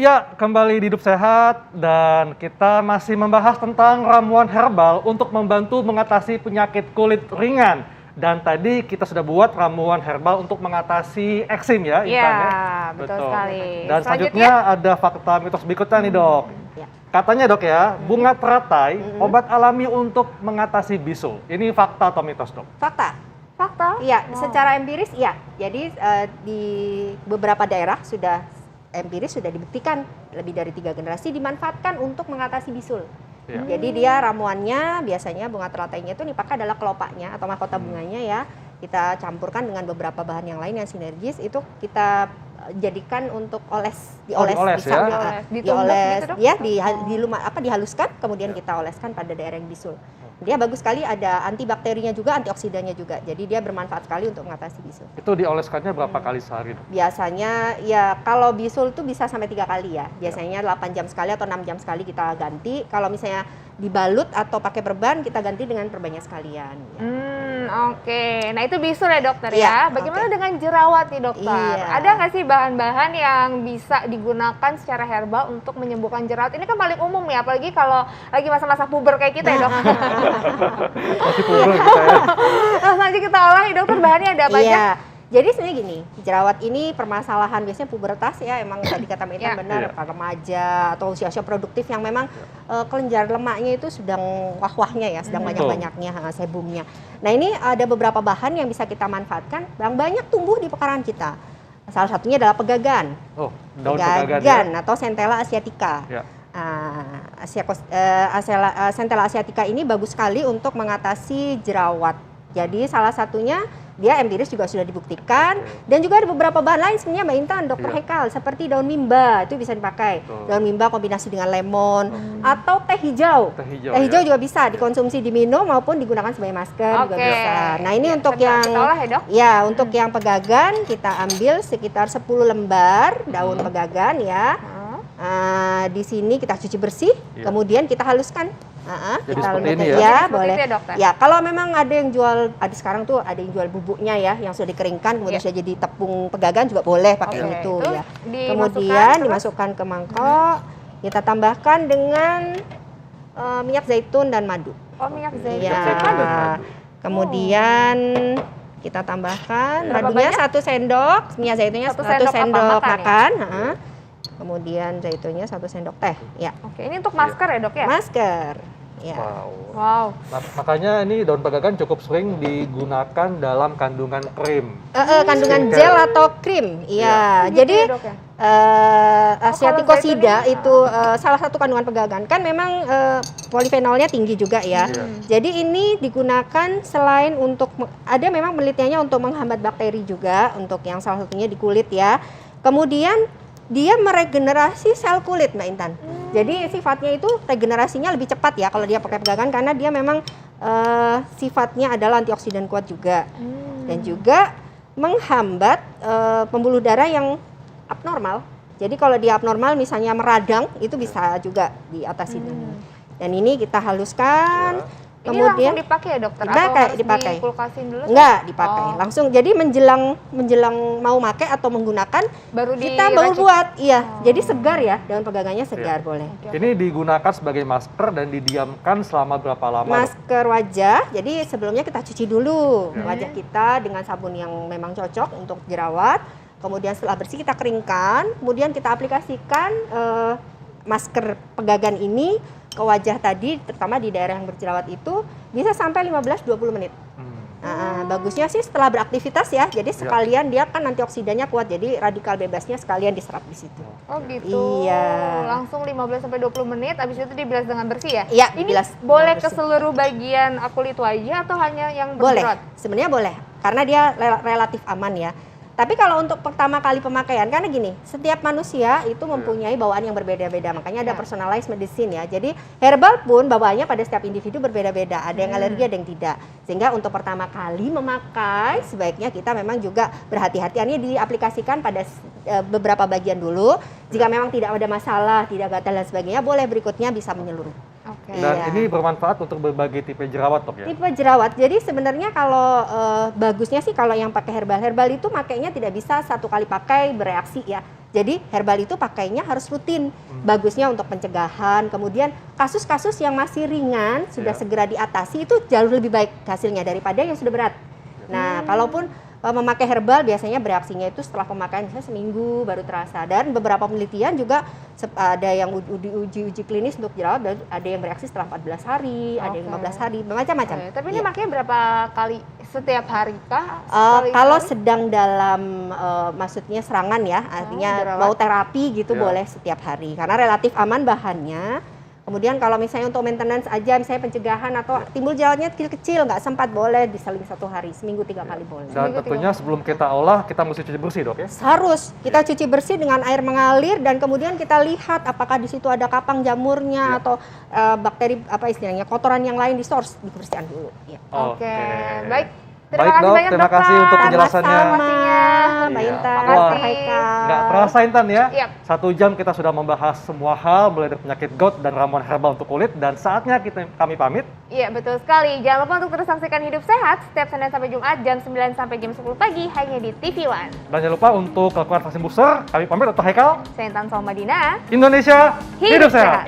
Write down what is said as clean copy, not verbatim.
Ya, kembali di Hidup Sehat dan kita masih membahas tentang ramuan herbal untuk membantu mengatasi penyakit kulit ringan. Dan tadi kita sudah buat ramuan herbal untuk mengatasi eksim ya, Intan ya. Betul sekali. Dan selanjutnya ada fakta mitos berikutnya nih dok. Ya. Katanya dok ya, bunga teratai obat alami untuk mengatasi bisul. Ini fakta atau mitos dok? Fakta. Fakta? Iya, secara empiris iya. Jadi di beberapa daerah sudah empiris sudah dibuktikan lebih dari 3 generasi dimanfaatkan untuk mengatasi bisul. Ya. Jadi dia ramuannya biasanya bunga teratainya itu dipakai adalah kelopaknya atau mahkota bunganya ya. Kita campurkan dengan beberapa bahan yang lain yang sinergis itu kita jadikan untuk dioles dioles ya? dioles gitu, Dok? ya dihaluskan kemudian kita oleskan pada daerah yang bisul. Dia bagus sekali, ada antibakterinya juga, antioksidannya juga. Jadi dia bermanfaat sekali untuk mengatasi bisul. Itu dioleskannya berapa kali sehari dok? Biasanya ya kalau bisul itu bisa sampai 3 kali ya. Biasanya 8 jam sekali atau 6 jam sekali kita ganti. Kalau misalnya dibalut atau pakai perban kita ganti dengan perbannya sekalian. Ya. Oke. Nah itu bisul ya dokter Iya, ya. Bagaimana oke. dengan jerawat nih dokter? Iya. Ada nggak sih bahan-bahan yang bisa digunakan secara herbal untuk menyembuhkan jerawat? Ini kan paling umum ya, apalagi kalau lagi masa-masa puber kayak kita ya dok. Masih puber kita ya. Langsung aja kita olah ya dokter, bahannya ada apa aja? Iya. Jadi sebenarnya gini, jerawat ini permasalahan biasanya pubertas ya, emang tadi kata Mbak Intan Iya. benar, Iya. remaja atau usia-usia produktif yang memang kelenjar lemaknya itu sedang wah-wahnya ya, sedang banyak-banyaknya sebumnya. Nah ini ada beberapa bahan yang bisa kita manfaatkan, yang banyak tumbuh di pekarangan kita. Salah satunya adalah pegagan. Oh, daun pegagan ya? Atau Centella asiatica. Ya. Centella asiatica ini bagus sekali untuk mengatasi jerawat. Jadi salah satunya dia empiris juga sudah dibuktikan dan juga ada beberapa bahan lain sebenarnya Mbak Intan, Dokter Iya. Haikal seperti daun mimba itu bisa dipakai. Betul. Daun mimba kombinasi dengan lemon atau teh hijau. Teh hijau, Teh hijau ya? juga bisa dikonsumsi diminum maupun digunakan sebagai masker juga Oke. bisa. Nah, ini Ya, untuk sedang yang kita olah ya, Dok? ya, untuk yang pegagan kita ambil sekitar 10 lembar daun pegagan ya. Di sini kita cuci bersih, Iya. kemudian kita haluskan. Jadi Kita seperti lembutkan. ini ya? Ya, Seperti boleh. itu ya, dokter? Ya, kalau memang ada yang jual, ada sekarang tuh ada yang jual bubuknya ya, yang sudah dikeringkan, kemudian Iya. sudah jadi tepung pegagan juga boleh pakai Oke, yang itu itu ya. dimasukkan, Kemudian terus? dimasukkan ke mangkok, kita tambahkan dengan minyak zaitun dan madu. Oh, minyak zaitun. Ya. zaitun dan madu. Kemudian kita tambahkan Berapa madunya banyak? 1 sendok, minyak zaitunnya 1 Satu sendok apa? sendok Makan ya? makan. Kemudian zaitunnya 1 sendok teh. Ya, Oke, ini untuk masker ya dok ya? masker. Ya. Wow. Wow. Makanya ini daun pegagan cukup sering digunakan dalam kandungan krim. Kandungan Skincare. gel atau krim. Iya. Gitu Jadi ya, Dok, ya? Asiaticosida zaitunnya, itu salah satu kandungan pegagan. Kan memang polifenolnya tinggi juga ya. Iya. Jadi ini digunakan selain untuk ada memang penelitiannya untuk menghambat bakteri juga, untuk yang salah satunya di kulit ya. Kemudian dia meregenerasi sel kulit Mbak Intan. Jadi sifatnya itu regenerasinya lebih cepat ya kalau dia pakai pegagan karena dia memang sifatnya adalah antioksidan kuat juga. Dan juga menghambat pembuluh darah yang abnormal. Jadi kalau dia abnormal misalnya meradang itu bisa juga diatasi dengan. Dan ini kita haluskan. Ya. Ini Kemudian langsung dipakai ya dokter? dipakai, Atau harus dipakai. dikulkasin dulu? enggak dipakai. Oh. Langsung jadi menjelang mau pakai atau menggunakan Baru kita baru diracik? buat. Iya. Jadi segar ya, daun pegagannya segar Iya. boleh. Ini digunakan sebagai masker dan didiamkan selama berapa lama? Dok? Masker wajah, jadi sebelumnya kita cuci dulu Ya. wajah kita dengan sabun yang memang cocok untuk jerawat. Kemudian setelah bersih kita keringkan, kemudian kita aplikasikan masker pegagan ini ke wajah tadi, terutama di daerah yang berjerawat itu bisa sampai 15-20 menit. Bagusnya sih setelah beraktivitas ya, jadi sekalian dia kan antioksidannya kuat, jadi radikal bebasnya sekalian diserap di situ. Oh gitu. Iya. Langsung 15-20 menit, habis itu dibilas dengan bersih ya? Iya, Ini dibilas boleh dengan ke bersih. seluruh bagian kulit wajah atau hanya yang Boleh, berjerawat? sebenarnya boleh, karena dia relatif aman ya. Tapi kalau untuk pertama kali pemakaian, karena gini, setiap manusia itu mempunyai bawaan yang berbeda-beda, makanya ada Ya. personalized medicine ya. Jadi herbal pun bawaannya pada setiap individu berbeda-beda, ada yang alergi, ada yang tidak. Sehingga untuk pertama kali memakai, sebaiknya kita memang juga berhati-hati. Ini diaplikasikan pada beberapa bagian dulu. Jika memang tidak ada masalah, tidak gatal dan sebagainya, boleh berikutnya bisa menyeluruh. Oke. Dan Iya. ini bermanfaat untuk berbagai tipe jerawat dok ya? Tipe jerawat. Jadi sebenarnya kalau bagusnya sih kalau yang pakai herbal itu makainya tidak bisa satu kali pakai bereaksi ya. Jadi herbal itu pakainya harus rutin. Bagusnya untuk pencegahan. Kemudian kasus-kasus yang masih ringan sudah segera diatasi itu jauh lebih baik hasilnya daripada yang sudah berat. Nah, kalaupun memakai herbal biasanya bereaksinya itu setelah pemakaian misalnya seminggu baru terasa. Dan beberapa penelitian juga ada yang uji klinis untuk jerawat, dan ada yang bereaksi setelah 14 hari, ada yang 15 hari, macam-macam. Tapi ini makanya berapa kali setiap hari kah? Kalau sedang dalam maksudnya serangan ya, artinya mau terapi gitu boleh setiap hari karena relatif aman bahannya. Kemudian kalau misalnya untuk maintenance aja, misalnya pencegahan atau timbul jerawatnya kecil-kecil, nggak sempat, boleh diseling 1 hari, seminggu 3 kali boleh. Dan tentunya sebelum kita olah, kita mesti cuci bersih dok ya? Harus, kita cuci bersih dengan air mengalir dan kemudian kita lihat apakah di situ ada kapang jamurnya atau bakteri apa istilahnya, kotoran yang lain dibersihkan dulu. Ya. Oke, baik. Baik dok, terima kasih untuk penjelasannya. Mbak Intan, Wah, Haikal. nggak terasa Intan ya, Yap. 1 jam kita sudah membahas semua hal, mulai dari penyakit gout dan ramuan herbal untuk kulit, dan saatnya kami pamit. Iya, betul sekali. Jangan lupa untuk terus saksikan Hidup Sehat setiap Senin sampai Jumat jam 9 sampai jam 10 pagi hanya di TV One. Dan jangan lupa untuk lakukan vaksin booster, kami pamit untuk Haikal. Saya Intan Salmadina. Indonesia, hidup sehat!